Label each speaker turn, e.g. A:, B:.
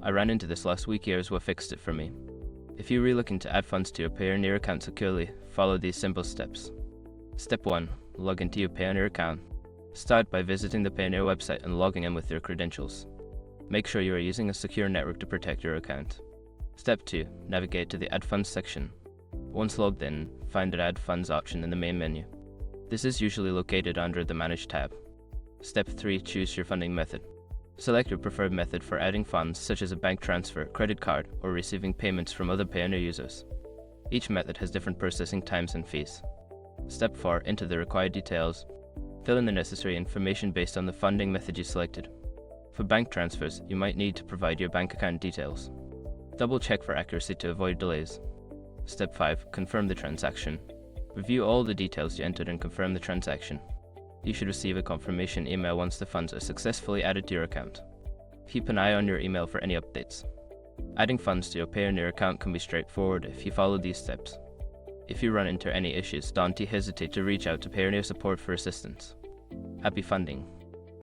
A: I ran into this last week. Here's what fixed it for me. If you're really looking to add funds to your Payoneer account securely, follow these simple steps. Step 1. Log into your Payoneer account. Start by visiting the Payoneer website and logging in with your credentials. Make sure you are using a secure network to protect your account. Step 2. Navigate to the Add Funds section. Once logged in, find the Add Funds option in the main menu. This is usually located under the Manage tab. Step 3. Choose your funding method. Select your preferred method for adding funds, such as a bank transfer, credit card, or receiving payments from other Payoneer users. Each method has different processing times and fees. Step 4. Enter the required details. Fill in the necessary information based on the funding method you selected. For bank transfers, you might need to provide your bank account details. Double check for accuracy to avoid delays. Step 5. Confirm the transaction. Review all the details you entered and confirm the transaction. You should receive a confirmation email once the funds are successfully added to your account. Keep an eye on your email for any updates. Adding funds to your Payoneer account can be straightforward if you follow these steps. If you run into any issues, don't hesitate to reach out to Payoneer support for assistance. Happy funding!